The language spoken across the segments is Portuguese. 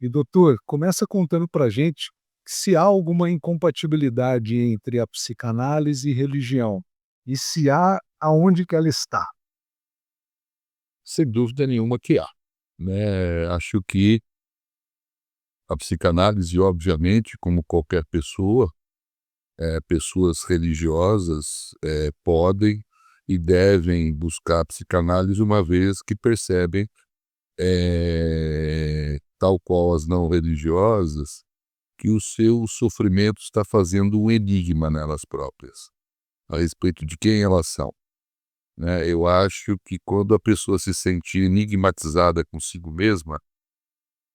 E doutor, começa contando pra gente se há alguma incompatibilidade entre a psicanálise e religião. E se há, aonde que ela está? Sem dúvida nenhuma que há, né. Acho que a psicanálise, obviamente, como qualquer pessoa, pessoas religiosas, podem e devem buscar a psicanálise uma vez que percebem, tal qual as não religiosas, que o seu sofrimento está fazendo um enigma nelas próprias, a respeito de quem elas são, né. Eu acho que quando a pessoa se sente enigmatizada consigo mesma,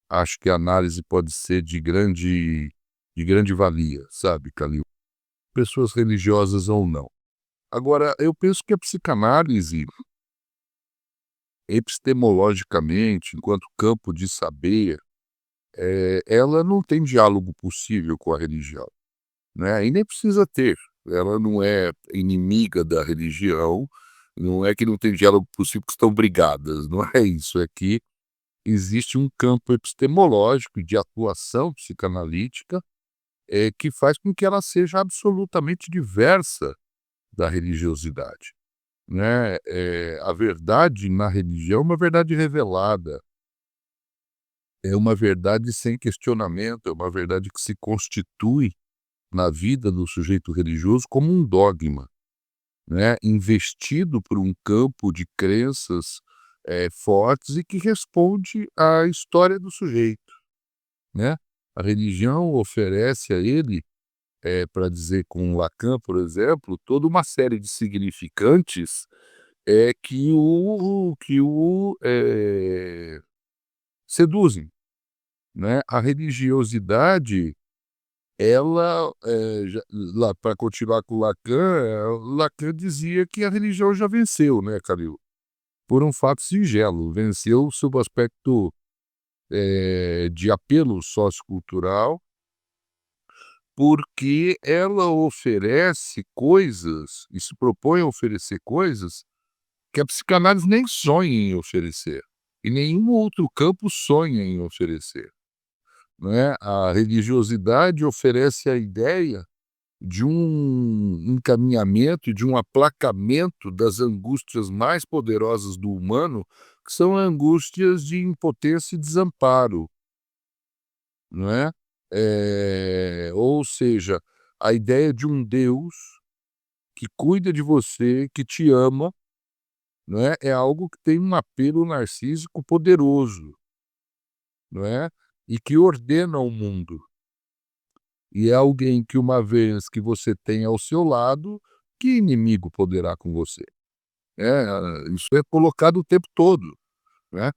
acho que a análise pode ser de grande valia, sabe, Calil. Pessoas religiosas ou não. Agora, eu penso que a psicanálise, epistemologicamente, enquanto campo de saber, ela não tem diálogo possível com a religião, né, e nem precisa ter. Ela não é inimiga da religião, não é que não tem diálogo possível porque estão brigadas, não é isso, é que existe um campo epistemológico de atuação psicanalítica, que faz com que ela seja absolutamente diversa da religiosidade, né. A verdade na religião é uma verdade revelada, é uma verdade sem questionamento, é uma verdade que se constitui na vida do sujeito religioso como um dogma, né, investido por um campo de crenças, fortes e que responde à história do sujeito, né. A religião oferece a ele, para dizer com Lacan, por exemplo, toda uma série de significantes, que o seduzem, né. A religiosidade, ela, já lá para continuar com Lacan, Lacan dizia que a religião já venceu, né, Calil, por um fato singelo, venceu sob o aspecto, de apelo sociocultural, porque ela oferece coisas e se propõe a oferecer coisas que a psicanálise nem sonha em oferecer, e nenhum outro campo sonha em oferecer, né. A religiosidade oferece a ideia de um encaminhamento e de um aplacamento das angústias mais poderosas do humano, que são angústias de impotência e desamparo, não é. Ou seja, a ideia de um Deus que cuida de você, que te ama, não é, é algo que tem um apelo narcísico poderoso, não é, e que ordena o mundo. E é alguém que uma vez que você tem ao seu lado, que inimigo poderá com você? Isso é colocado o tempo todo, né.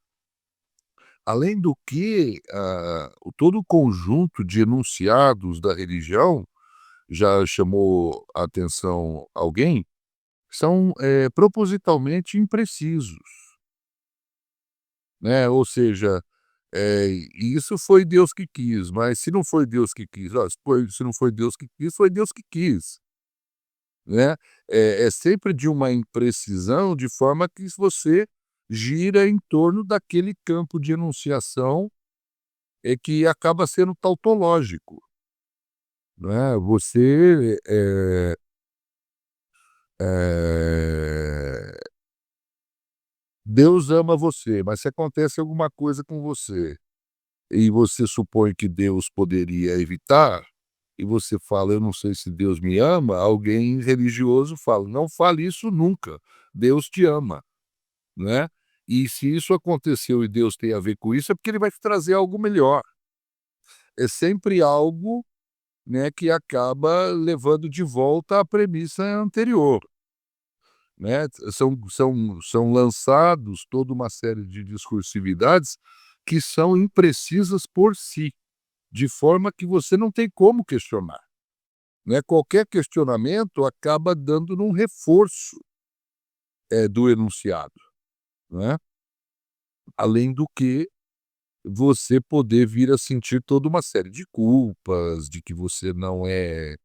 Além do que, todo o conjunto de enunciados da religião, já chamou a atenção alguém, são, propositalmente imprecisos, né, ou seja, isso foi Deus que quis, mas se não foi Deus que quis, ó, se não foi Deus que quis, foi Deus que quis, né. É sempre de uma imprecisão, de forma que você gira em torno daquele campo de enunciação, que acaba sendo tautológico, né. Você, Deus ama você, mas se acontece alguma coisa com você e você supõe que Deus poderia evitar, e você fala: "Eu não sei se Deus me ama", alguém religioso fala: "Não fale isso nunca, Deus te ama", né. E se isso aconteceu e Deus tem a ver com isso, é porque ele vai te trazer algo melhor. É sempre algo, né, que acaba levando de volta à premissa anterior, né. São lançados toda uma série de discursividades que são imprecisas por si, de forma que você não tem como questionar, né. Qualquer questionamento acaba dando num reforço, do enunciado, né. Além do que você poder vir a sentir toda uma série de culpas, de que você não é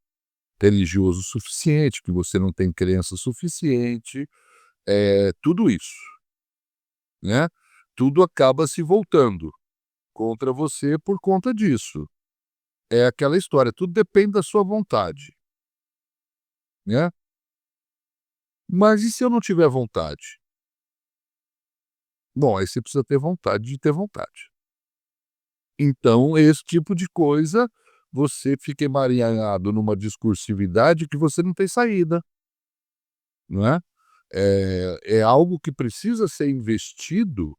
religioso o suficiente, que você não tem crença suficiente, tudo isso, né. Tudo acaba se voltando contra você por conta disso. É aquela história, tudo depende da sua vontade, né. Mas e se eu não tiver vontade? Bom, aí você precisa ter vontade de ter vontade. Então, esse tipo de coisa, você fica emaranhado numa discursividade que você não tem saída, não é? É algo que precisa ser investido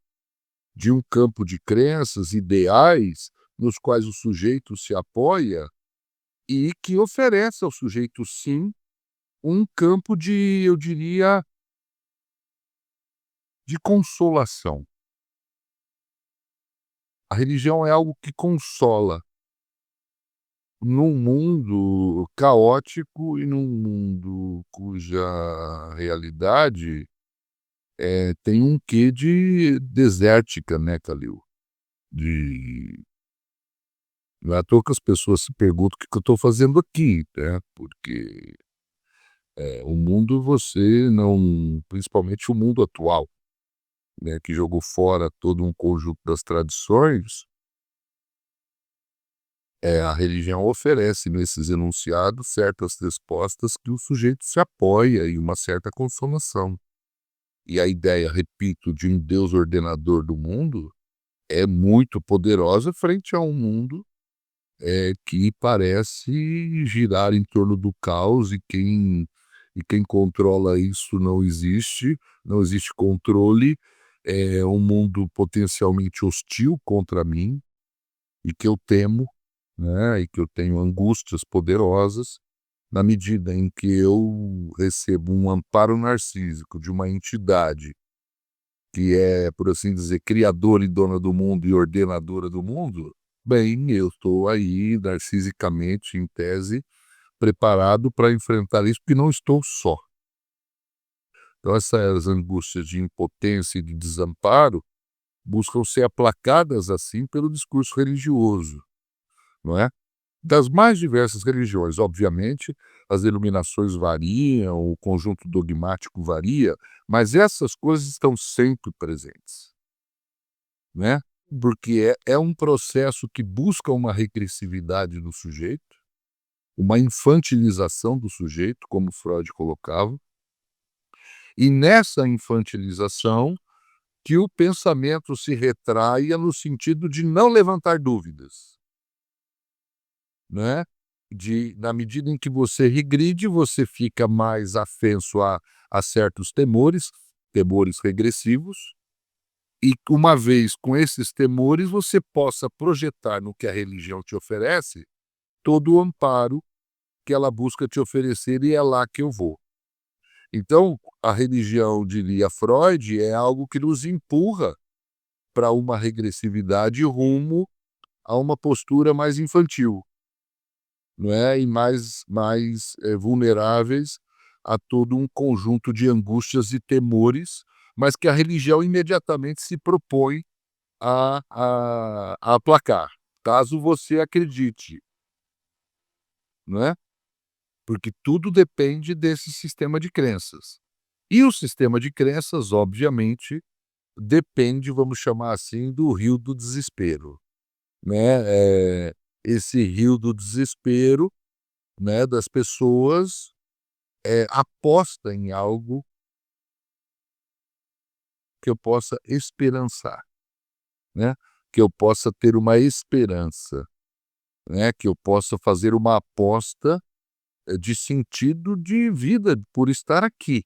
de um campo de crenças, ideais, nos quais o sujeito se apoia e que oferece ao sujeito, sim, um campo de, eu diria, de consolação. A religião é algo que consola num mundo caótico e num mundo cuja realidade, tem um quê de desértica, né, Calil? De Não é à toa que as pessoas se perguntam o que eu estou fazendo aqui, né, porque, o mundo você não, principalmente o mundo atual, né, que jogou fora todo um conjunto das tradições, a religião oferece nesses enunciados certas respostas que o sujeito se apoia em uma certa consolação. E a ideia, repito, de um Deus ordenador do mundo é muito poderosa frente a um mundo, que parece girar em torno do caos e quem controla isso não existe, não existe controle, é um mundo potencialmente hostil contra mim e que eu temo, né, e que eu tenho angústias poderosas, na medida em que eu recebo um amparo narcísico de uma entidade que é, por assim dizer, criadora e dona do mundo e ordenadora do mundo, bem, eu estou aí, narcisicamente, em tese, preparado para enfrentar isso, porque não estou só. Então, essas angústias de impotência e de desamparo buscam ser aplacadas, assim, pelo discurso religioso, não é? Das mais diversas religiões, obviamente, as denominações variam, o conjunto dogmático varia, mas essas coisas estão sempre presentes, né? Porque é um processo que busca uma regressividade do sujeito, uma infantilização do sujeito, como Freud colocava, e nessa infantilização que o pensamento se retraia no sentido de não levantar dúvidas, né, na medida em que você regride, você fica mais afenso a certos temores, temores regressivos, e uma vez com esses temores, você possa projetar no que a religião te oferece, todo o amparo que ela busca te oferecer e é lá que eu vou. Então, a religião, diria Freud, é algo que nos empurra para uma regressividade rumo a uma postura mais infantil, não é? E mais vulneráveis a todo um conjunto de angústias e temores, mas que a religião imediatamente se propõe a aplacar, caso você acredite, não é? Porque tudo depende desse sistema de crenças. E o sistema de crenças, obviamente, depende, vamos chamar assim, do rio do desespero, né? Esse rio do desespero, né, das pessoas, aposta em algo que eu possa esperançar, né? Que eu possa ter uma esperança, né? Que eu possa fazer uma aposta, de sentido de vida por estar aqui,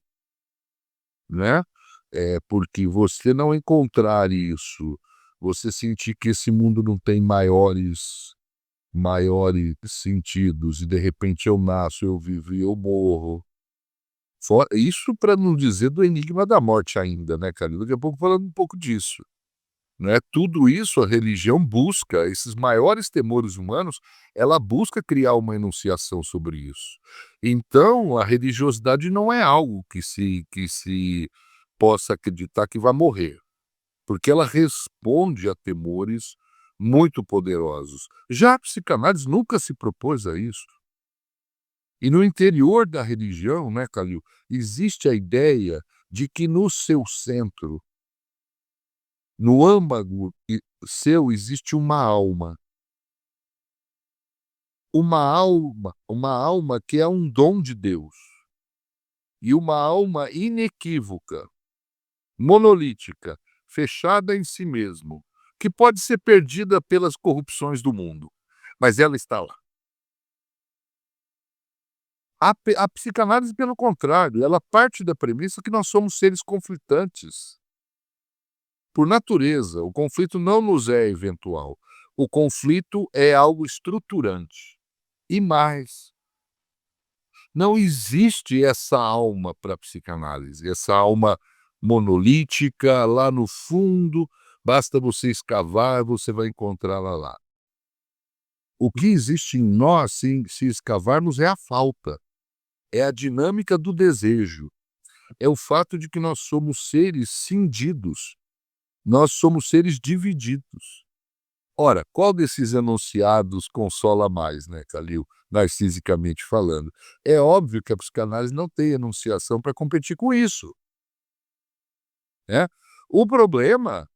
né? Porque você não encontrar isso, você sentir que esse mundo não tem maiores sentidos e de repente eu nasço, eu vivo e eu morro. Isso para não dizer do enigma da morte ainda, né, cara? Daqui a pouco falando um pouco disso, né? Tudo isso a religião busca, esses maiores temores humanos, ela busca criar uma enunciação sobre isso. Então, a religiosidade não é algo que se possa acreditar que vai morrer, porque ela responde a temores muito poderosos. Já a psicanálise nunca se propôs a isso. E no interior da religião, né, Calil, existe a ideia de que no seu centro, no âmago seu existe uma alma. Uma alma que é um dom de Deus. E uma alma inequívoca, monolítica, fechada em si mesmo, que pode ser perdida pelas corrupções do mundo, mas ela está lá. A psicanálise, pelo contrário, ela parte da premissa que nós somos seres conflitantes. Por natureza, o conflito não nos é eventual. O conflito é algo estruturante. E mais, não existe essa alma para a psicanálise, essa alma monolítica lá no fundo, basta você escavar, você vai encontrá-la lá. O que existe em nós, se escavarmos, é a falta, é a dinâmica do desejo, é o fato de que nós somos seres cindidos, nós somos seres divididos. Ora, qual desses enunciados consola mais, né, Calil, narcisicamente falando? É óbvio que a psicanálise não tem enunciação para competir com isso, né? O problema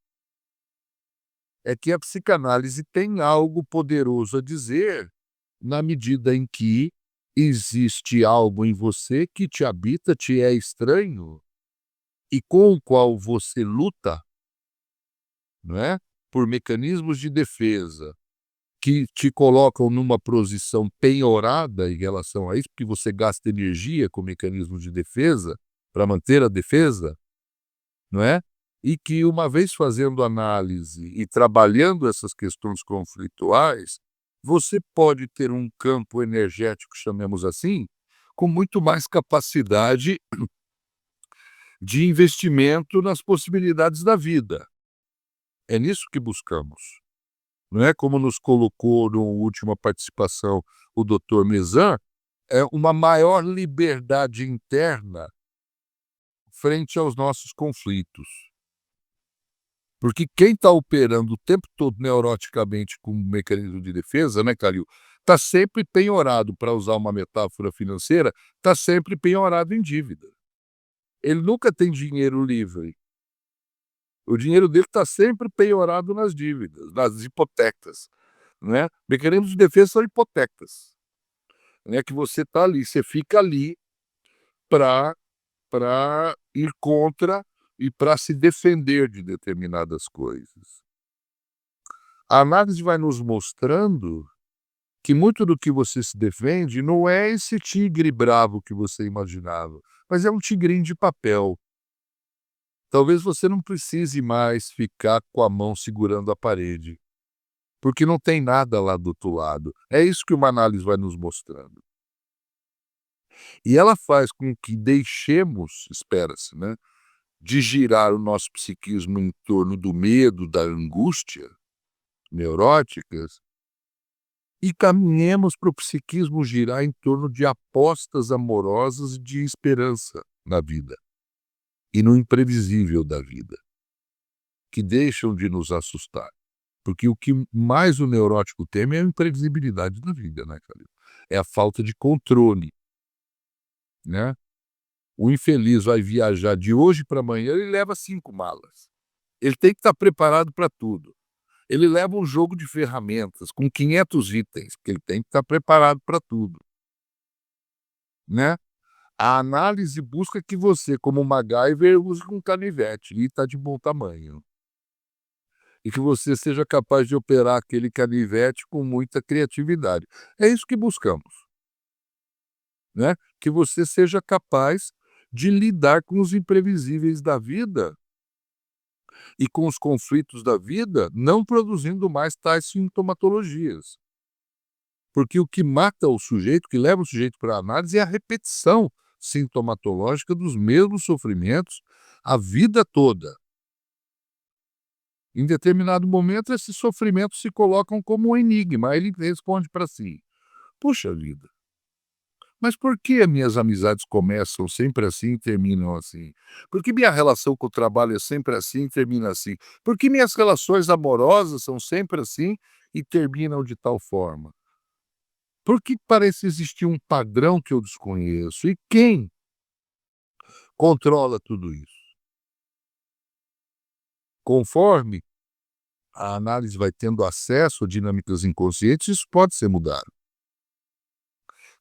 é que a psicanálise tem algo poderoso a dizer, na medida em que existe algo em você que te habita, te é estranho e com o qual você luta, não é? Por mecanismos de defesa que te colocam numa posição penhorada em relação a isso, porque você gasta energia com mecanismos de defesa para manter a defesa, não é? E que, uma vez fazendo análise e trabalhando essas questões conflituais, você pode ter um campo energético, chamemos assim, com muito mais capacidade de investimento nas possibilidades da vida. É nisso que buscamos. Não é como nos colocou na última participação o Dr. Mezan, é uma maior liberdade interna frente aos nossos conflitos. Porque quem está operando o tempo todo neuroticamente com um mecanismo de defesa, né, Calil, está sempre penhorado, para usar uma metáfora financeira, está sempre penhorado em dívida. Ele nunca tem dinheiro livre. O dinheiro dele está sempre penhorado nas dívidas, nas hipotecas, né? Mecanismos de defesa são hipotecas, né? Que você está ali, você fica ali para ir contra e para se defender de determinadas coisas. A análise vai nos mostrando que muito do que você se defende não é esse tigre bravo que você imaginava, mas é um tigrinho de papel. Talvez você não precise mais ficar com a mão segurando a parede, porque não tem nada lá do outro lado. É isso que uma análise vai nos mostrando. E ela faz com que deixemos, espera-se, né, de girar o nosso psiquismo em torno do medo, da angústia neuróticas, e caminhemos para o psiquismo girar em torno de apostas amorosas e de esperança na vida e no imprevisível da vida, que deixam de nos assustar. Porque o que mais o neurótico teme é a imprevisibilidade da vida, né, Calil? É a falta de controle, né? O infeliz vai viajar de hoje para amanhã, ele leva 5 malas. Ele tem que estar preparado para tudo. Ele leva um jogo de ferramentas com 500 itens, porque ele tem que estar preparado para tudo, né? A análise busca que você, como MacGyver, use um canivete e está de bom tamanho. E que você seja capaz de operar aquele canivete com muita criatividade. É isso que buscamos, né? Que você seja capaz de lidar com os imprevisíveis da vida e com os conflitos da vida, não produzindo mais tais sintomatologias. Porque o que mata o sujeito, que leva o sujeito para a análise, é a repetição sintomatológica dos mesmos sofrimentos a vida toda. Em determinado momento, esses sofrimentos se colocam como um enigma. Aí ele responde para si: puxa vida, mas por que as minhas amizades começam sempre assim e terminam assim? Por que minha relação com o trabalho é sempre assim e termina assim? Por que minhas relações amorosas são sempre assim e terminam de tal forma? Por que parece existir um padrão que eu desconheço? E quem controla tudo isso? Conforme a análise vai tendo acesso a dinâmicas inconscientes, isso pode ser mudado.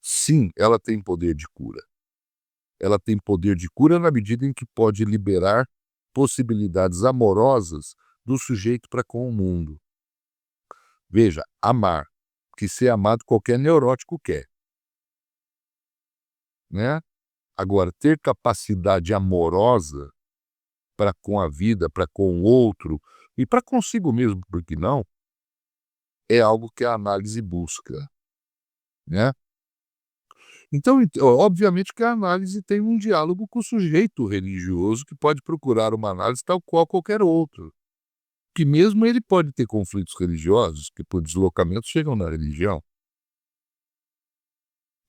Sim, ela tem poder de cura. Ela tem poder de cura na medida em que pode liberar possibilidades amorosas do sujeito para com o mundo. Veja, amar, que ser amado qualquer neurótico quer, né? Agora, ter capacidade amorosa para com a vida, para com o outro e para consigo mesmo, por que não? É algo que a análise busca, né? Então, obviamente que a análise tem um diálogo com o sujeito religioso que pode procurar uma análise tal qual qualquer outro, que mesmo ele pode ter conflitos religiosos, que por deslocamento chegam na religião,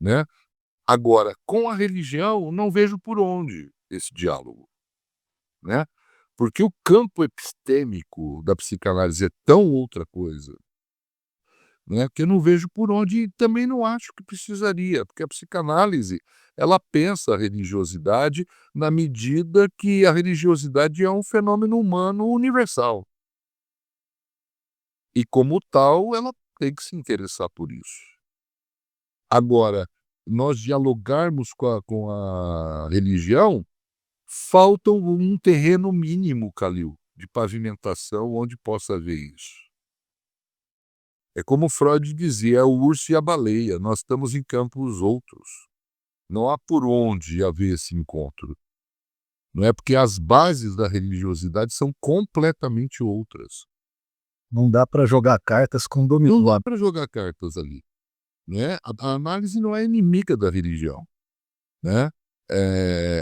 né? Agora, com a religião, não vejo por onde esse diálogo, né? Porque o campo epistêmico da psicanálise é tão outra coisa, né, que eu não vejo por onde e também não acho que precisaria, porque a psicanálise, ela pensa a religiosidade na medida que a religiosidade é um fenômeno humano universal. E como tal, ela tem que se interessar por isso. Agora, nós dialogarmos com a religião, falta um terreno mínimo, Calil, de pavimentação onde possa haver isso. É como Freud dizia, é o urso e a baleia, nós estamos em campos outros. Não há por onde haver esse encontro. Não é porque as bases da religiosidade são completamente outras. Não dá para jogar cartas com Não dominó. dá para jogar cartas ali, né? A análise não é inimiga da religião, né?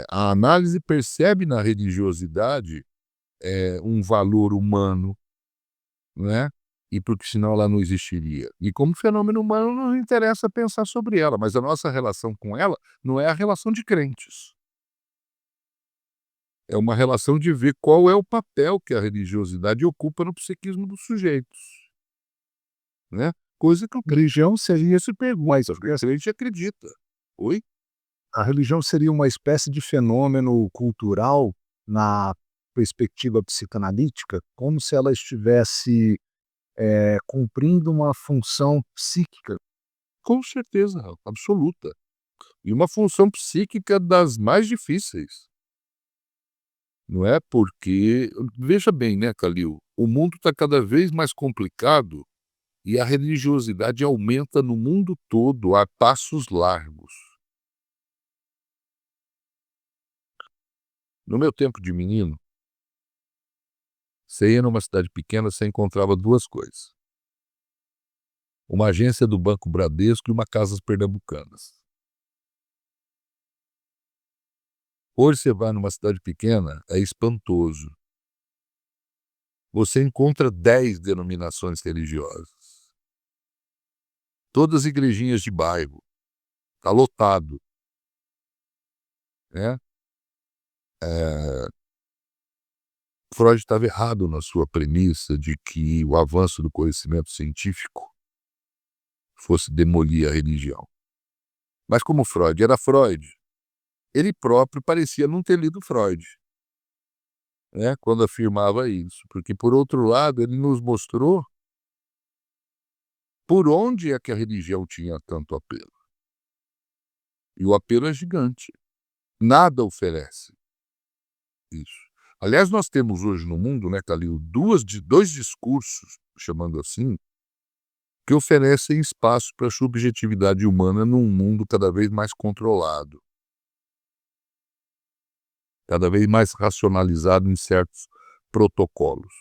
A análise percebe na religiosidade um valor humano, né? E porque senão ela não existiria. E como fenômeno humano não interessa pensar sobre ela, mas a nossa relação com ela não é a relação de crentes. É uma relação de ver qual é o papel que a religiosidade ocupa no psiquismo dos sujeitos, né? Coisa que o crente Religião seria se pergunta, o crente acredita. Oi? a religião seria uma espécie de fenômeno cultural na perspectiva psicanalítica, como se ela estivesse, cumprindo uma função psíquica. Com certeza, absoluta. E uma função psíquica das mais difíceis. Não é porque veja bem, né, Calil, o mundo está cada vez mais complicado e a religiosidade aumenta no mundo todo a passos largos. No meu tempo de menino, você ia numa cidade pequena, você encontrava 2 coisas: uma agência do Banco Bradesco e uma Casas Pernambucanas. Hoje você vai numa cidade pequena, é espantoso. Você encontra 10 denominações religiosas. Todas igrejinhas de bairro, está lotado, né. Freud estava errado na sua premissa de que o avanço do conhecimento científico fosse demolir a religião. Mas como Freud era Freud, ele próprio parecia não ter lido Freud, né, quando afirmava isso, porque por outro lado ele nos mostrou por onde é que a religião tinha tanto apelo. E o apelo é gigante. Nada oferece isso. Aliás, nós temos hoje no mundo, né, Calil, 2 discursos, chamando assim, que oferecem espaço para a subjetividade humana num mundo cada vez mais controlado, cada vez mais racionalizado em certos protocolos.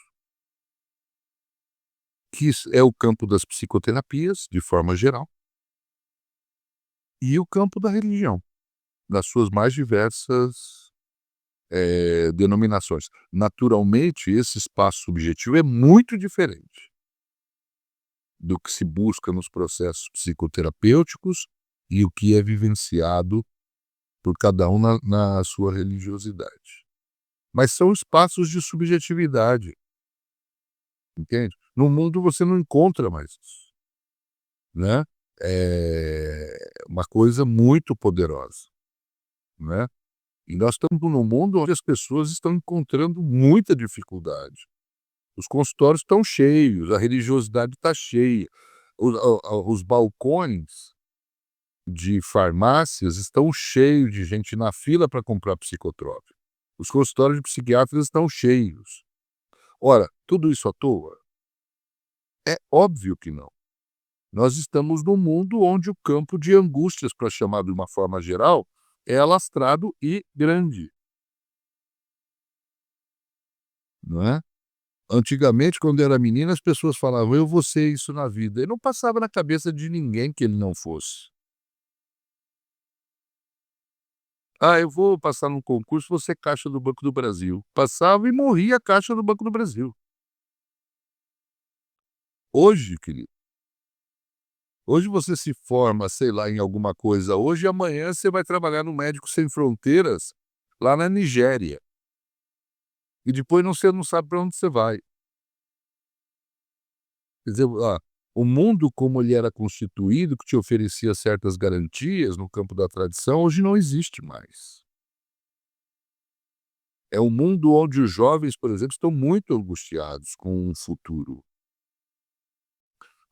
Que isso é o campo das psicoterapias, de forma geral, e o campo da religião, nas suas mais diversas denominações. Naturalmente, esse espaço subjetivo é muito diferente do que se busca nos processos psicoterapêuticos e o que é vivenciado por cada um na sua religiosidade. Mas são espaços de subjetividade, entende? No mundo você não encontra mais isso, né? É uma coisa muito poderosa, né? E nós estamos num mundo onde as pessoas estão encontrando muita dificuldade Os consultórios estão cheios, a religiosidade está cheia. Os balcões de farmácias estão cheios de gente na fila para comprar psicotrópico. Os consultórios de psiquiatras estão cheios. Ora, tudo isso à toa? É óbvio que não. Nós estamos num mundo onde o campo de angústias, para chamar de uma forma geral, é alastrado e grande. Não é? Antigamente, quando eu era menino, as pessoas falavam: "Eu vou ser isso na vida", e não passava na cabeça de ninguém que ele não fosse. "Ah, eu vou passar num concurso, vou ser caixa do Banco do Brasil". Passava e morria caixa do Banco do Brasil. Hoje, querido, hoje você se forma, sei lá, em alguma coisa hoje e amanhã você vai trabalhar no Médicos Sem Fronteiras, lá na Nigéria. E depois você não sabe para onde você vai. Quer dizer, o mundo como ele era constituído, que te oferecia certas garantias no campo da tradição, hoje não existe mais. É um mundo onde os jovens, por exemplo, estão muito angustiados com o futuro.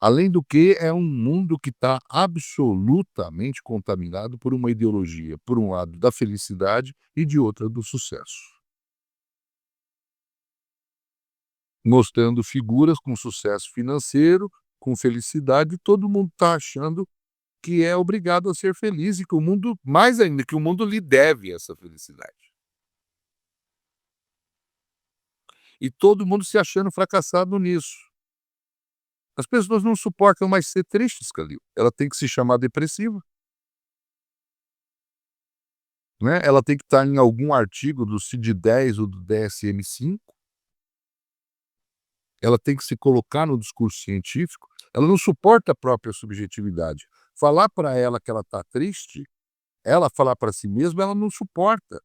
Além do que, é um mundo que está absolutamente contaminado por uma ideologia, por um lado da felicidade e de outra do sucesso. Mostrando figuras com sucesso financeiro, com felicidade, e todo mundo está achando que é obrigado a ser feliz e que o mundo, mais ainda, que o mundo lhe deve essa felicidade. E todo mundo se achando fracassado nisso. As pessoas não suportam mais ser tristes, Calil. Ela tem que se chamar depressiva, né? Ela tem que estar em algum artigo do CID-10 ou do DSM-5. Ela tem que se colocar no discurso científico. Ela não suporta a própria subjetividade. Falar para ela que ela está triste, ela falar para si mesma, ela não suporta.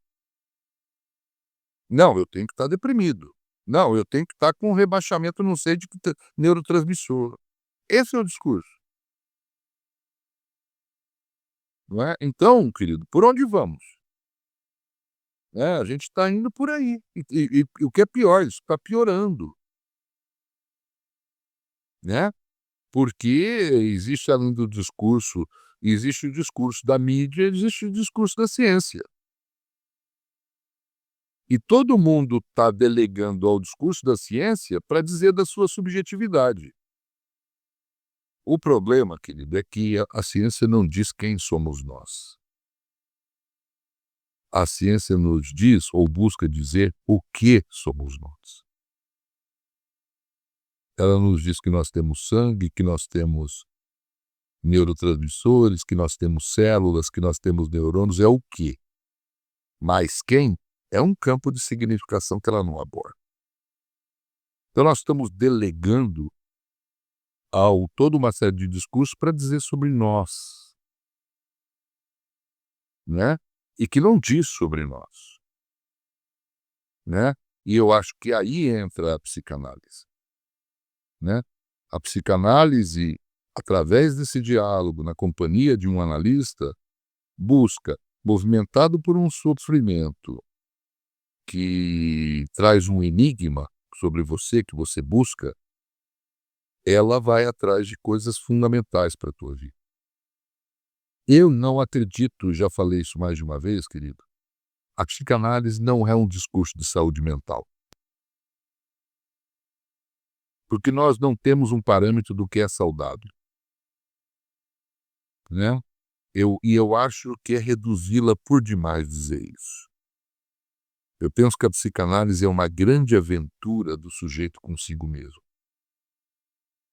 Não, eu tenho que estar deprimido. Não, eu tenho que estar com rebaixamento não sei de que neurotransmissor. Esse é o discurso, não é? Então, querido, por onde vamos? A gente está indo por aí. E o que é pior, isso está piorando, né? Porque existe, além do discurso, existe o discurso da mídia, existe o discurso da ciência. E todo mundo está delegando ao discurso da ciência para dizer da sua subjetividade. O problema, querido, é que a ciência não diz quem somos nós. A ciência nos diz ou busca dizer o que somos nós. Ela nos diz que nós temos sangue, que nós temos neurotransmissores, que nós temos células, que nós temos neurônios, é o quê? Mas quem? É um campo de significação que ela não aborda. Então nós estamos delegando ao toda uma série de discursos para dizer sobre nós, né? E que não diz sobre nós, né? E eu acho que aí entra a psicanálise, né? A psicanálise, através desse diálogo, na companhia de um analista, busca, movimentado por um sofrimento que traz um enigma sobre você, que você busca, ela vai atrás de coisas fundamentais para a tua vida. Eu não acredito, já falei isso mais de uma vez, querido, a psicanálise não é um discurso de saúde mental. Porque nós não temos um parâmetro do que é saudável, né? Eu acho que é reduzi-la por demais dizer isso. Eu penso que a psicanálise é uma grande aventura do sujeito consigo mesmo,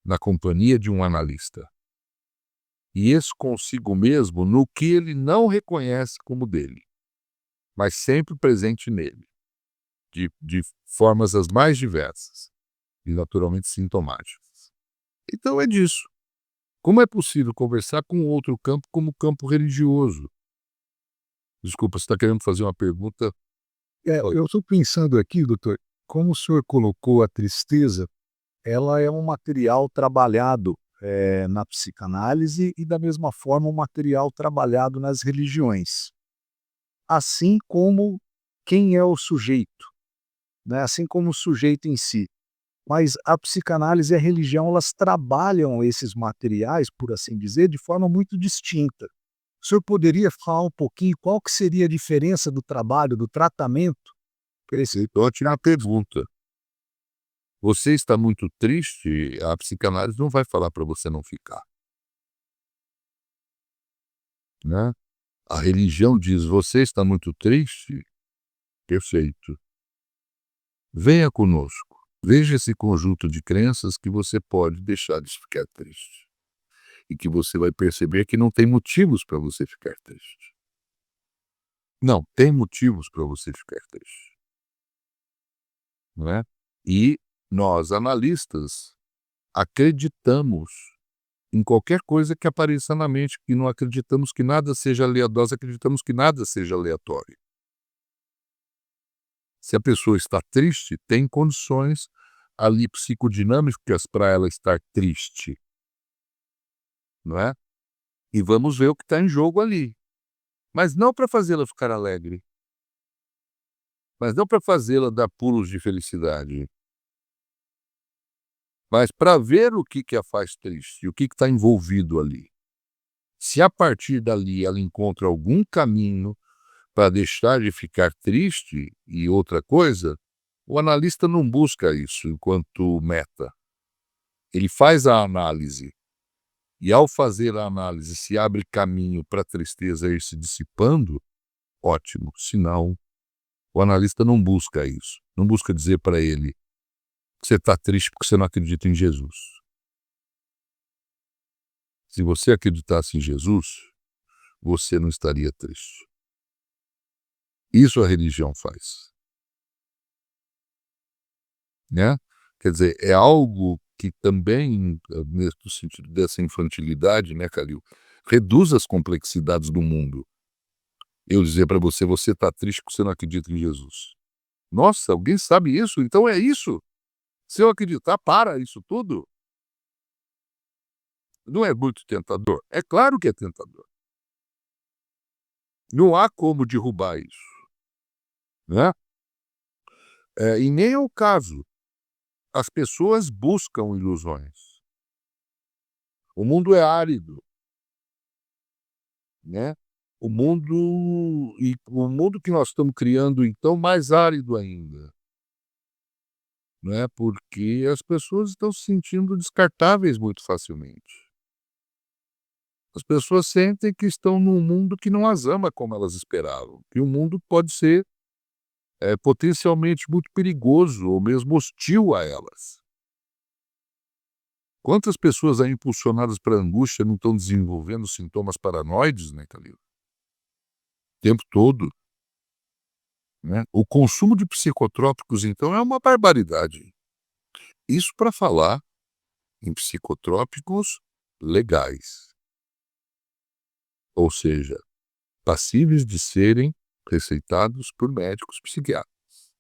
na companhia de um analista. E esse consigo mesmo no que ele não reconhece como dele, mas sempre presente nele, de formas as mais diversas e naturalmente sintomáticas. Então é disso. Como é possível conversar com outro campo como o campo religioso? Desculpa, você está querendo fazer uma pergunta? Oi. Eu estou pensando aqui, doutor, como o senhor colocou a tristeza, ela é um material trabalhado, na psicanálise e da mesma forma um material trabalhado nas religiões. Assim como quem é o sujeito, né, assim como o sujeito em si. mas a psicanálise e a religião, elas trabalham esses materiais, por assim dizer, de forma muito distinta. O senhor poderia falar um pouquinho qual que seria a diferença do trabalho, do tratamento para esse. Então eu te uma pergunta: você está muito triste? A psicanálise não vai falar para você não ficar, né. A religião diz: "Você está muito triste? Perfeito. Venha conosco. Veja esse conjunto de crenças que você pode deixar de ficar triste, e que você vai perceber que não tem motivos para você ficar triste. Não, tem motivos para você ficar triste, não é? E nós, analistas, acreditamos em qualquer coisa que apareça na mente, e não acreditamos que nada seja aleatório, nós acreditamos que nada seja aleatório. Se a pessoa está triste, tem condições ali psicodinâmicas para ela estar triste, não é? E vamos ver o que está em jogo ali. Mas não para fazê-la ficar alegre, mas não para fazê-la dar pulos de felicidade, mas para ver o que a faz triste, o que está envolvido ali. Se a partir dali ela encontra algum caminho para deixar de ficar triste e outra coisa, o analista não busca isso enquanto meta. Ele faz a análise e, ao fazer a análise, se abre caminho para a tristeza ir se dissipando, ótimo. Se não, o analista não busca isso. Não busca dizer para ele que você está triste porque você não acredita em Jesus. Se você acreditasse em Jesus, você não estaria triste. Isso a religião faz, né? Quer dizer, é algo que também, no sentido dessa infantilidade, né, Calil, reduz as complexidades do mundo. Eu dizer para você: "Você está triste porque você não acredita em Jesus". Nossa, alguém sabe isso? Então é isso. Se eu acreditar, para isso tudo? Não é muito tentador? É claro que é tentador. Não há como derrubar isso, né. E nem é o caso. As pessoas buscam ilusões. O mundo é árido, né. O mundo que nós estamos criando, então, mais árido ainda, né, porque as pessoas estão se sentindo descartáveis muito facilmente. As pessoas sentem que estão num mundo que não as ama como elas esperavam, que o mundo pode ser, potencialmente muito perigoso ou mesmo hostil a elas. Quantas pessoas aí impulsionadas para angústia não estão desenvolvendo sintomas paranoides, né, Calil? O tempo todo, né? O consumo de psicotrópicos, então, é uma barbaridade. Isso para falar em psicotrópicos legais, ou seja, passíveis de serem receitados por médicos psiquiatras.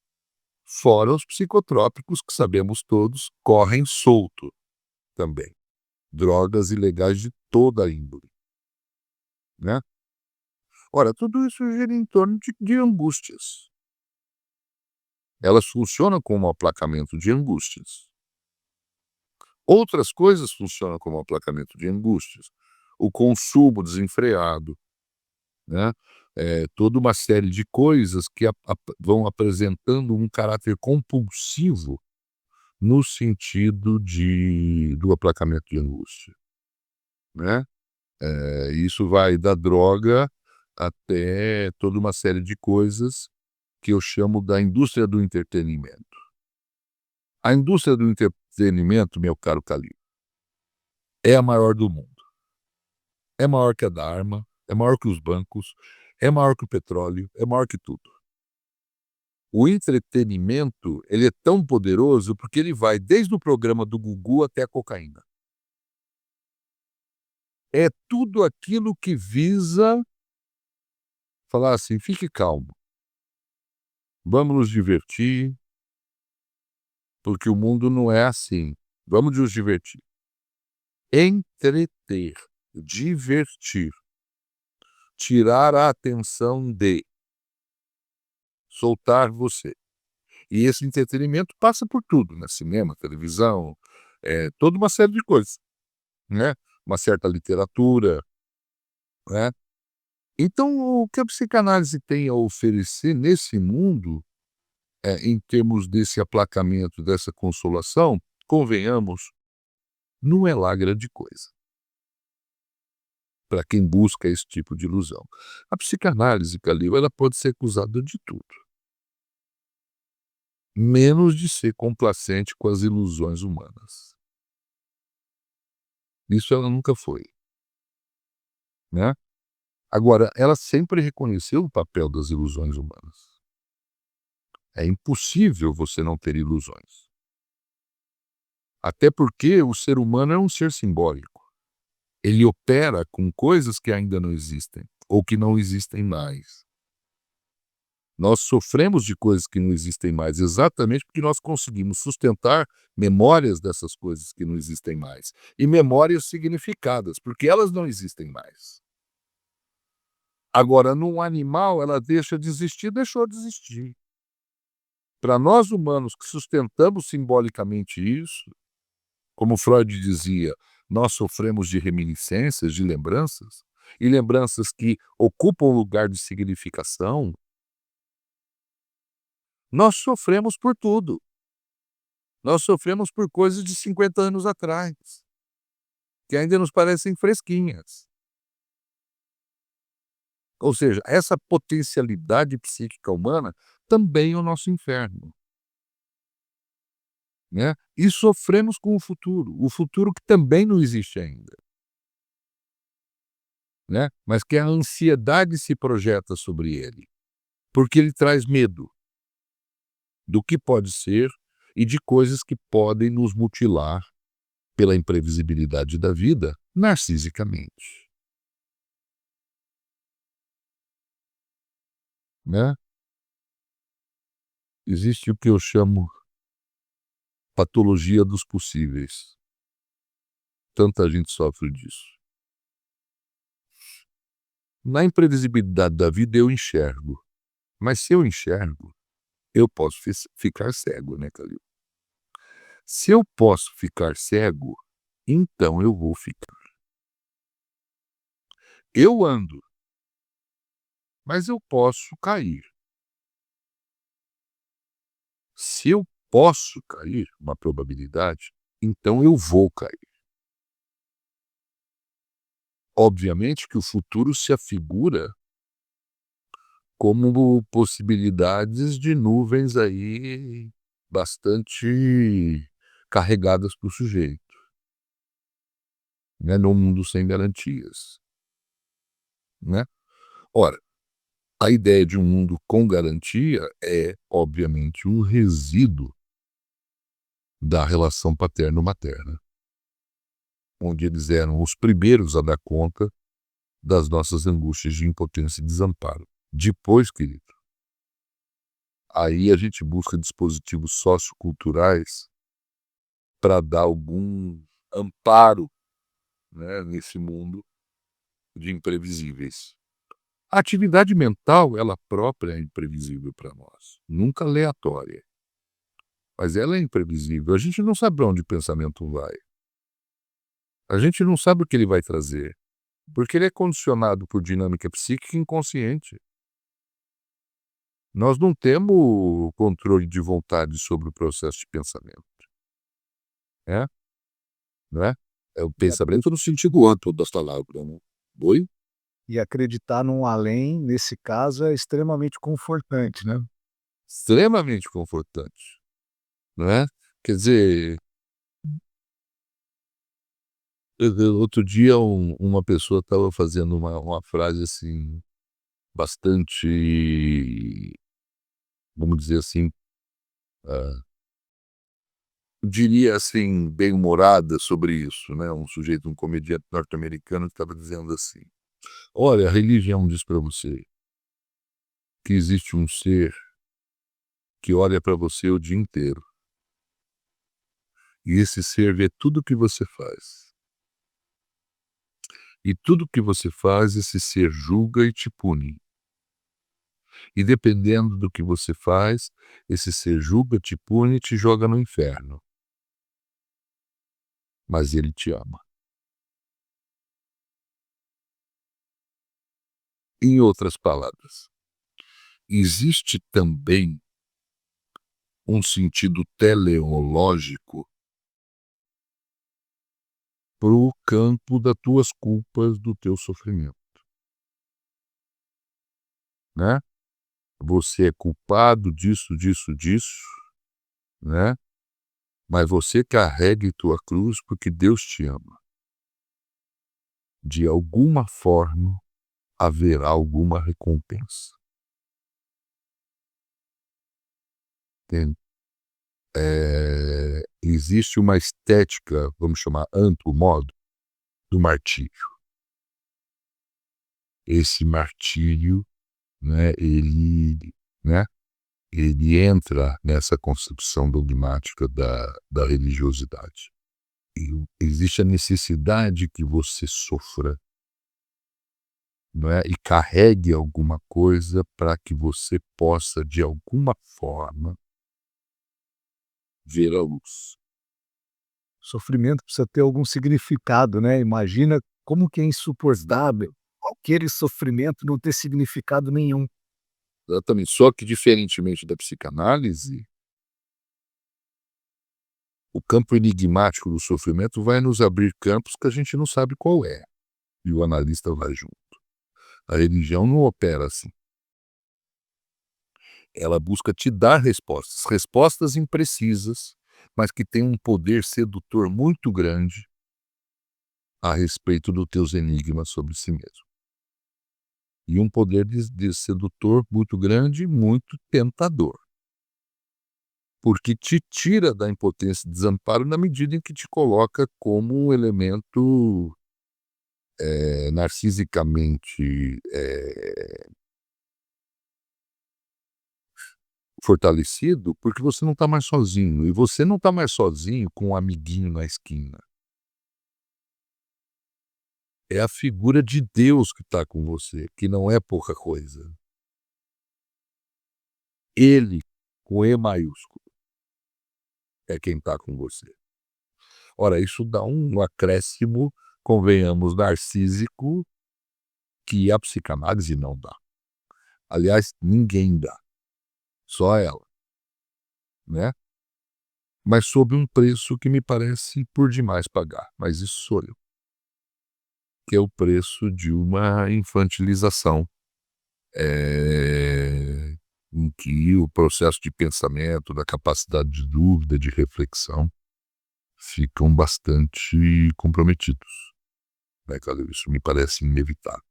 Fora os psicotrópicos que sabemos todos correm solto também. Drogas ilegais de toda a índole, né. Ora, tudo isso gira em torno de angústias. Elas funcionam como aplacamento de angústias. Outras coisas funcionam como aplacamento de angústias. O consumo desenfreado, né, toda uma série de coisas que vão apresentando um caráter compulsivo no sentido do aplacamento de angústia, né. Isso vai da droga até toda uma série de coisas que eu chamo da indústria do entretenimento. A indústria do entretenimento, meu caro Calil, é a maior do mundo. É maior que a da arma, é maior que os bancos, é maior que o petróleo, é maior que tudo. O entretenimento, ele é tão poderoso porque ele vai desde o programa do Gugu até a cocaína. É tudo aquilo que visa falar assim: "Fique calmo, vamos nos divertir, porque o mundo não é assim. Vamos nos divertir". Entreter, divertir, tirar a atenção de, soltar você. E esse entretenimento passa por tudo, né, cinema, televisão, toda uma série de coisas, né, uma certa literatura, né. Então o que a psicanálise tem a oferecer nesse mundo, em termos desse aplacamento, dessa consolação, convenhamos, não é lá grande coisa, para quem busca esse tipo de ilusão. A psicanálise, Calil, ela pode ser acusada de tudo, menos de ser complacente com as ilusões humanas. Isso ela nunca foi, né. Agora, ela sempre reconheceu o papel das ilusões humanas. É impossível você não ter ilusões. Até porque o ser humano é um ser simbólico. Ele opera com coisas que ainda não existem, ou que não existem mais. Nós sofremos de coisas que não existem mais, exatamente porque nós conseguimos sustentar memórias dessas coisas que não existem mais. E memórias significadas, porque elas não existem mais. Agora, num animal, ela deixa de existir, deixou de existir. Para nós humanos que sustentamos simbolicamente isso, como Freud dizia, nós sofremos de reminiscências, de lembranças, e lembranças que ocupam lugar de significação, nós sofremos por tudo. Nós sofremos por coisas de 50 anos atrás, que ainda nos parecem fresquinhas. Ou seja, essa potencialidade psíquica humana também é o nosso inferno, né. E sofremos com o futuro que também não existe ainda, né, mas que a ansiedade se projeta sobre ele, porque ele traz medo do que pode ser e de coisas que podem nos mutilar pela imprevisibilidade da vida, narcisicamente, né. Existe o que eu chamo patologia dos possíveis. Tanta gente sofre disso. Na imprevisibilidade da vida eu enxergo, mas se eu enxergo, eu posso ficar cego, né, Calil? Se eu posso ficar cego, então eu vou ficar. Eu ando, mas eu posso cair. Se eu posso cair, uma probabilidade, então eu vou cair. Obviamente que o futuro se afigura como possibilidades de nuvens aí bastante carregadas para o sujeito, né, num mundo sem garantias, né. Ora, a ideia de um mundo com garantia é, obviamente, um resíduo da relação paterno-materna, onde eles eram os primeiros a dar conta das nossas angústias de impotência e desamparo. Depois, querido, aí a gente busca dispositivos socioculturais para dar algum amparo, né, nesse mundo de imprevisíveis. A atividade mental, ela própria é imprevisível para nós, nunca aleatória, mas ela é imprevisível. A gente não sabe para onde o pensamento vai. A gente não sabe o que ele vai trazer, porque ele é condicionado por dinâmica psíquica inconsciente. Nós não temos controle de vontade sobre o processo de pensamento, né, não é? É o E acre pensamento no sentido amplo das palavras, né. Oi? e acreditar num além, nesse caso, é extremamente confortante, né. Extremamente confortante, não é? Quer dizer, outro dia uma pessoa estava fazendo uma frase, assim, bastante, vamos dizer assim, hã, diria assim, bem-humorada sobre isso, né, um sujeito, um comediante norte-americano que estava dizendo assim: "Olha, a religião diz para você que existe um ser que olha para você o dia inteiro, e esse ser vê tudo o que você faz. E tudo o que você faz, esse ser julga e te pune. E dependendo do que você faz, esse ser julga, te pune e te joga no inferno. Mas ele te ama. Em outras palavras, existe também um sentido teleológico para o campo das tuas culpas, do teu sofrimento, né? Você é culpado disso, disso, disso, né? Mas você carregue tua cruz porque Deus te ama. De alguma forma haverá alguma recompensa. Entende? Existe uma estética, vamos chamar amplo modo, do martírio. Esse martírio, né, né, ele entra nessa concepção dogmática da religiosidade. E existe a necessidade que você sofra, não é? E carregue alguma coisa para que você possa, de alguma forma, ver a luz. Sofrimento precisa ter algum significado, né? Imagina como que é insuportável aquele sofrimento não ter significado nenhum. Exatamente. Só que, diferentemente da psicanálise, o campo enigmático do sofrimento vai nos abrir campos que a gente não sabe qual é. E o analista vai junto. A religião não opera assim. Ela busca te dar respostas, respostas imprecisas, mas que têm um poder sedutor muito grande a respeito dos teus enigmas sobre si mesmo. E um poder de sedutor muito grande, muito tentador. Porque te tira da impotência e desamparo na medida em que te coloca como um elemento narcisicamente fortalecido, porque você não está mais sozinho. E você não está mais sozinho com um amiguinho na esquina. É a figura de Deus que está com você, que não é pouca coisa. Ele, com E maiúsculo, é quem está com você. Ora, isso dá um acréscimo, convenhamos, narcísico, que a psicanálise não dá. Aliás, ninguém dá. Só ela, né? Mas sob um preço que me parece por demais pagar. Mas isso sou eu. Que é o preço de uma infantilização. Em que o processo de pensamento, da capacidade de dúvida, de reflexão, ficam bastante comprometidos. Né, Calil? Isso me parece inevitável.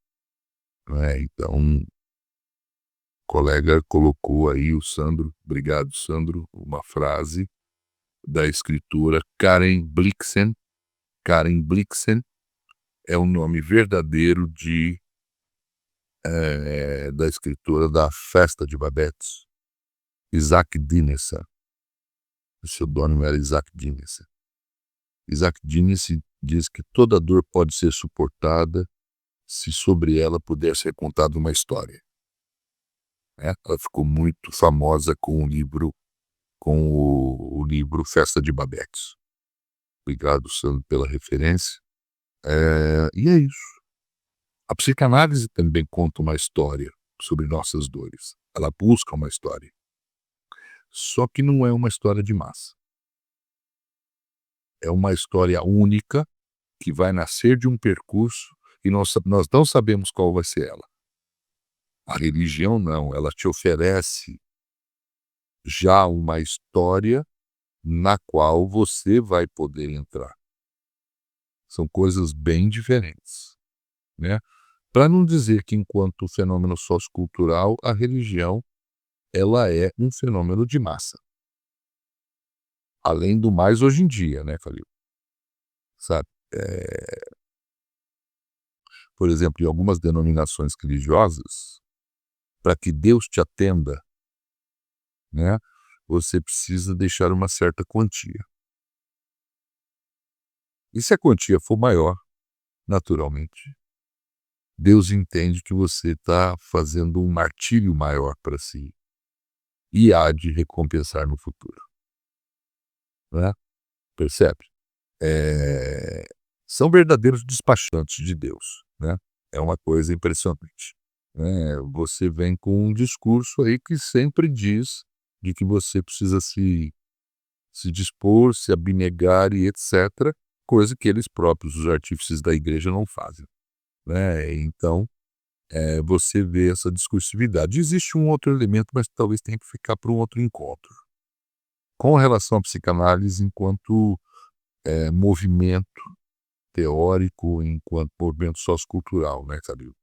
Né? Então, o colega colocou aí, o Sandro, obrigado, Sandro, uma frase da escritora Karen Blixen. Karen Blixen é o nome verdadeiro da escritora da Festa de Babette, Isaac Dinesen. O pseudônimo era Isaac Dinesen. Isaac Dinesen diz que toda dor pode ser suportada se sobre ela puder ser contada uma história. Ela ficou muito famosa com o livro Festa de Babette. Obrigado, Sandro, pela referência. E é isso. A psicanálise também conta uma história sobre nossas dores. Ela busca uma história. Só que não é uma história de massa. É uma história única que vai nascer de um percurso e nós não sabemos qual vai ser ela. A religião não, ela te oferece já uma história na qual você vai poder entrar. São coisas bem diferentes, né? Para não dizer que, enquanto fenômeno sociocultural, a religião ela é um fenômeno de massa. Além do mais, hoje em dia, né, Calil? Sabe? Por exemplo, em algumas denominações religiosas, para que Deus te atenda, né, você precisa deixar uma certa quantia. E se a quantia for maior, naturalmente, Deus entende que você está fazendo um martírio maior para si e há de recompensar no futuro, né? Percebe? Eh, São verdadeiros despachantes de Deus, né? É uma coisa impressionante, né? Você vem com um discurso aí que sempre diz de que você precisa se dispor, se abnegar e etcétera, coisa que eles próprios, os artífices da igreja, não fazem, né? Então, você vê essa discursividade. Existe um outro elemento, mas talvez tenha que ficar para um outro encontro. Com relação à psicanálise enquanto, movimento teórico, enquanto movimento sociocultural, né, Calil?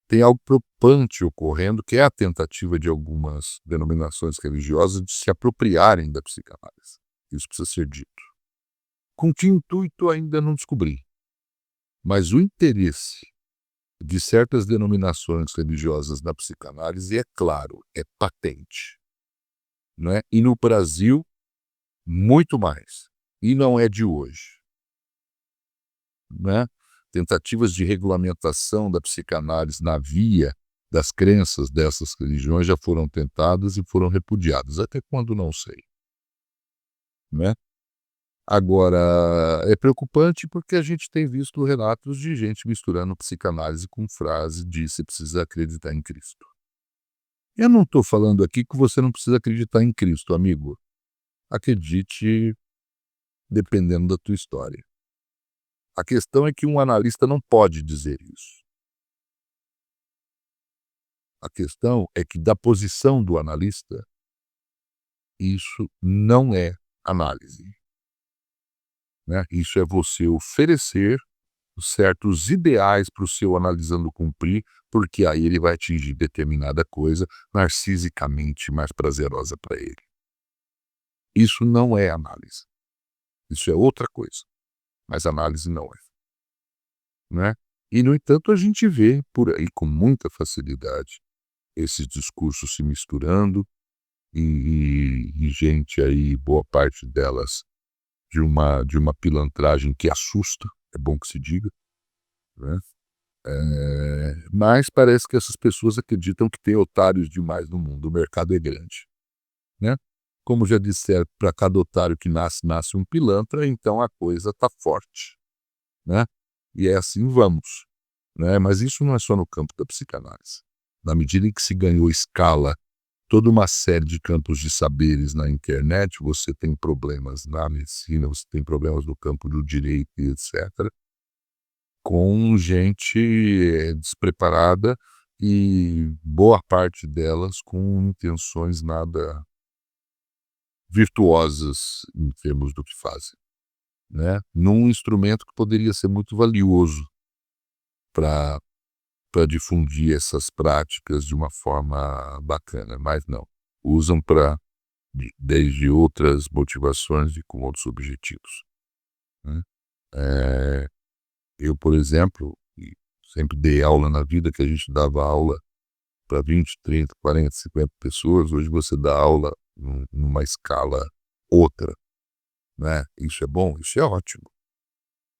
Tem algo preocupante ocorrendo, que é a tentativa de algumas denominações religiosas de se apropriarem da psicanálise. Isso precisa ser dito. Com que intuito ainda não descobri, mas o interesse de certas denominações religiosas na psicanálise é claro, é patente, né? E no Brasil, muito mais. E não é de hoje, né? Tentativas de regulamentação da psicanálise na via das crenças dessas religiões já foram tentadas e foram repudiadas, até quando não sei, né? Agora, é preocupante porque a gente tem visto relatos de gente misturando psicanálise com frase de "você precisa acreditar em Cristo". Eu não estou falando aqui que você não precisa acreditar em Cristo, amigo. Acredite dependendo da tua história. A questão é que um analista não pode dizer isso. A questão é que, da posição do analista, isso não é análise, né? Isso é você oferecer certos ideais para o seu analisando cumprir, porque aí ele vai atingir determinada coisa narcisicamente mais prazerosa para ele. Isso não é análise. Isso é outra coisa, mas análise não é, né? E, no entanto, a gente vê por aí com muita facilidade esses discursos se misturando e gente aí, boa parte delas, de uma pilantragem que assusta, é bom que se diga, né? Mas parece que essas pessoas acreditam que tem otários demais no mundo, o mercado é grande, né? Como já disseram, para cada otário que nasce, nasce um pilantra, então a coisa está forte, né? E é assim vamos, né? Mas isso não é só no campo da psicanálise. Na medida em que se ganhou escala toda uma série de campos de saberes na internet, você tem problemas na medicina, você tem problemas no campo do direito e etc., com gente despreparada e boa parte delas com intenções nada virtuosas em termos do que fazem, né? Num instrumento que poderia ser muito valioso para difundir essas práticas de uma forma bacana, mas não. Usam para desde outras motivações e com outros objetivos, né? Eh, eu, por exemplo, sempre dei aula na vida, que a gente dava aula para 20, 30, 40, 50 pessoas. Hoje você dá aula numa escala outra, né? Isso é bom, isso é ótimo,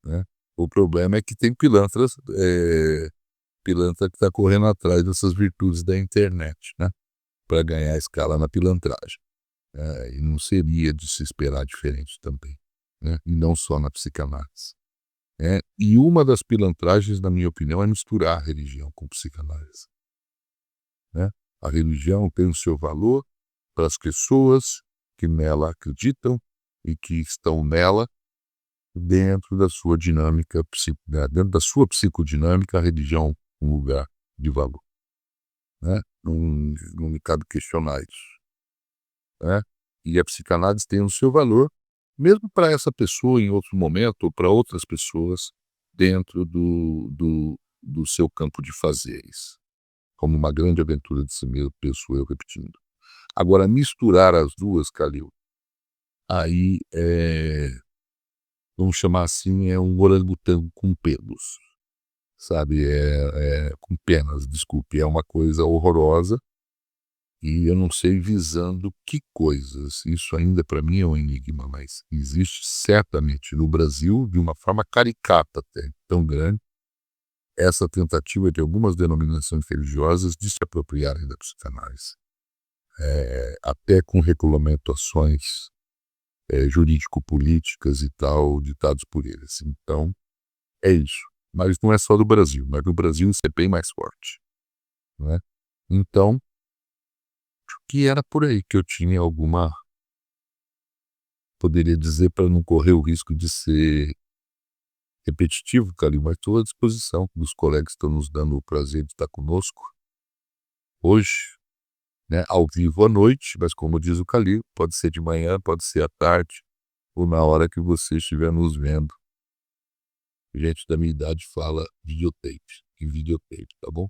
né? O problema é que tem pilantras, pilantra que está correndo atrás dessas virtudes da internet, né? Para ganhar escala na pilantragem. E não seria de se esperar diferente também, né? E não só na psicanálise, né? E uma das pilantragens, na minha opinião, é misturar a religião com psicanálise, né? A religião tem o seu valor para as pessoas que nela acreditam e que estão nela dentro da sua dinâmica, né? Dentro da sua psicodinâmica, a religião é um lugar de valor, né? Não me cabe questionar isso, né? E a psicanálise tem o seu valor, mesmo para essa pessoa em outro momento, ou para outras pessoas dentro do seu campo de fazeres, como uma grande aventura de si mesmo, penso eu, repetindo. Agora, misturar as duas, Calil, aí vamos chamar assim, é um orangotango com pelos, sabe? Com penas, desculpe, é uma coisa horrorosa. E eu não sei visando que coisas. Isso ainda para mim é um enigma, mas existe certamente no Brasil, de uma forma caricata até, tão grande, essa tentativa de algumas denominações religiosas de se apropriarem da psicanálise, até com regulamentações jurídico-políticas e tal, ditados por eles. Então, é isso. Mas não é só do Brasil, mas no Brasil isso é bem mais forte, né? Então, acho que era por aí que eu tinha alguma, poderia dizer, para não correr o risco de ser repetitivo, Calil, mas estou à disposição dos colegas que estão nos dando o prazer de estar conosco hoje, né, ao vivo à noite, mas como diz o Calil, pode ser de manhã, pode ser à tarde, ou na hora que você estiver nos vendo. Gente da minha idade fala videotape, em videotape, tá bom?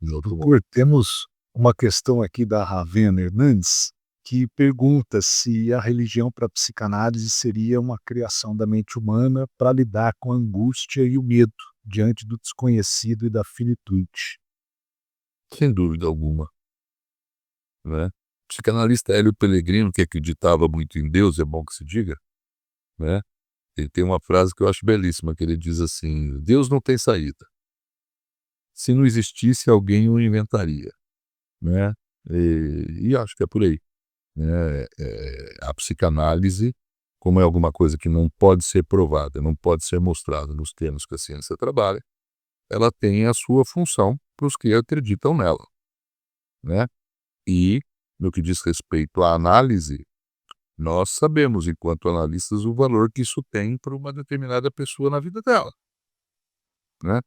Em outro momento. Doutor, temos uma questão aqui da Ravena Hernandes, que pergunta se a religião para a psicanálise seria uma criação da mente humana para lidar com a angústia e o medo diante do desconhecido e da finitude. Sem dúvida alguma, né? O psicanalista Hélio Pellegrino, que acreditava muito em Deus, é bom que se diga, né? Ele tem uma frase que eu acho belíssima, que ele diz assim: Deus não tem saída. Se não existisse, alguém o inventaria, né? E acho que é por aí, né? A psicanálise, como é alguma coisa que não pode ser provada, não pode ser mostrada nos termos que a ciência trabalha, ela tem a sua função para os que acreditam nela, né? E, no que diz respeito à análise, nós sabemos, enquanto analistas, o valor que isso tem para uma determinada pessoa na vida dela, né?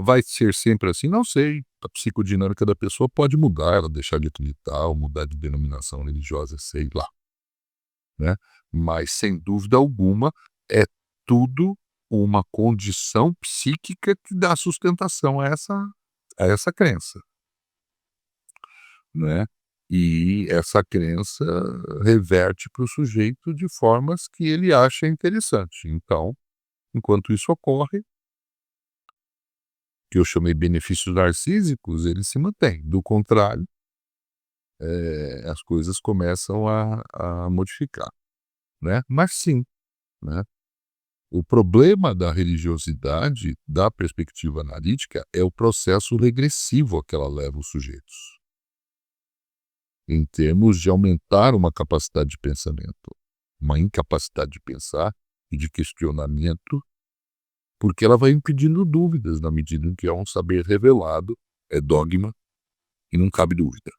Vai ser sempre assim? Não sei. A psicodinâmica da pessoa pode mudar, ela deixar de acreditar ou mudar de denominação religiosa, sei lá, né? Mas, sem dúvida alguma, é tudo uma condição psíquica que dá sustentação a essa crença, né? E essa crença reverte para o sujeito de formas que ele acha interessante. Então, enquanto isso ocorre, que eu chamei benefícios narcísicos, ele se mantém. Do contrário, as coisas começam a modificar, né? Mas sim, né? O problema da religiosidade, da perspectiva analítica, é o processo regressivo a que ela leva os sujeitos, em termos de aumentar uma capacidade de pensamento, uma incapacidade de pensar e de questionamento, porque ela vai impedindo dúvidas na medida em que é um saber revelado, é dogma e não cabe dúvida,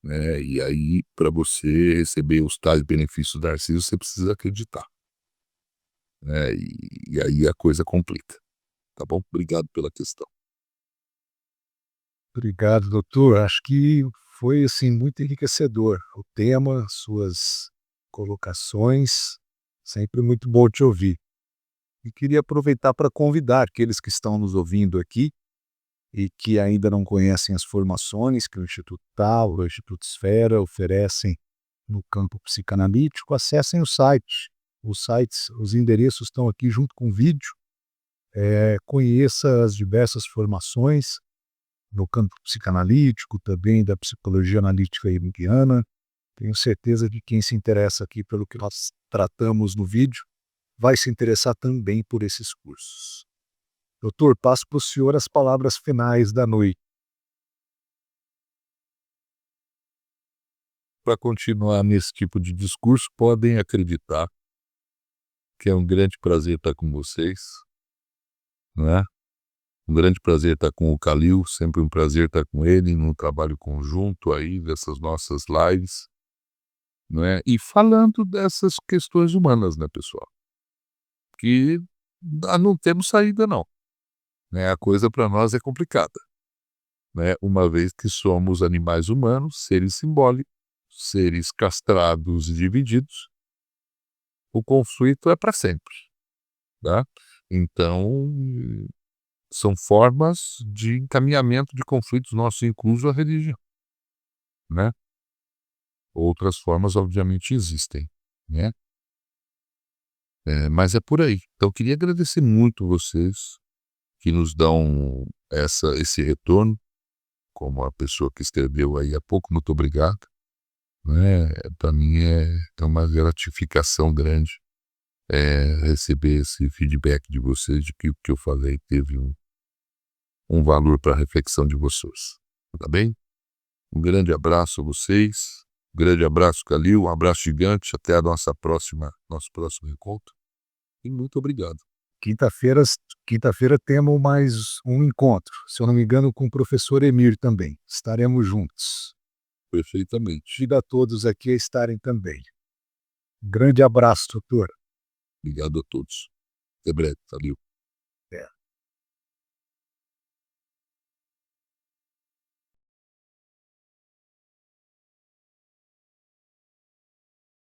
né? E aí, para você receber os tais benefícios da Narciso, você precisa acreditar, né? E aí a coisa complica, tá bom? Obrigado pela questão. Obrigado, doutor. Acho que foi assim muito enriquecedor o tema, suas colocações, sempre muito bom te ouvir. E queria aproveitar para convidar aqueles que estão nos ouvindo aqui e que ainda não conhecem as formações que o Instituto Tal, o Instituto Esfera oferecem no campo psicanalítico, acessem o site. Os endereços estão aqui junto com o vídeo. Conheça as diversas formações no campo psicanalítico, também da psicologia analítica junguiana. Tenho certeza que quem se interessa aqui pelo que nós tratamos no vídeo vai se interessar também por esses cursos. Doutor, passo para o senhor as palavras finais da noite. Para continuar nesse tipo de discurso, podem acreditar que é um grande prazer estar com vocês, né? Um grande prazer estar com o Calil, sempre um prazer estar com ele num trabalho conjunto aí dessas nossas lives, não é? E falando dessas questões humanas, né, pessoal? Que não temos saída não, né? A coisa para nós é complicada, né? Uma vez que somos animais humanos, seres simbólicos, seres castrados e divididos, o conflito é para sempre, tá? Então, são formas de encaminhamento de conflitos nossos, incluso a religião, né? Outras formas, obviamente, existem, né? Mas é por aí. Então, eu queria agradecer muito vocês que nos dão esse retorno, como a pessoa que escreveu aí há pouco, muito obrigado, né? Para mim é uma gratificação grande receber esse feedback de vocês de que o que eu falei teve um valor para a reflexão de vocês. Tá bem? Um grande abraço a vocês. Um grande abraço, Calil. Um abraço gigante. Até a nosso próximo encontro. E muito obrigado. Quinta-feira temos mais um encontro, se eu não me engano, com o professor Emir também. Estaremos juntos. Perfeitamente. Convido a todos aqui a estarem também. Grande abraço, doutor. Obrigado a todos. Até breve. Valeu.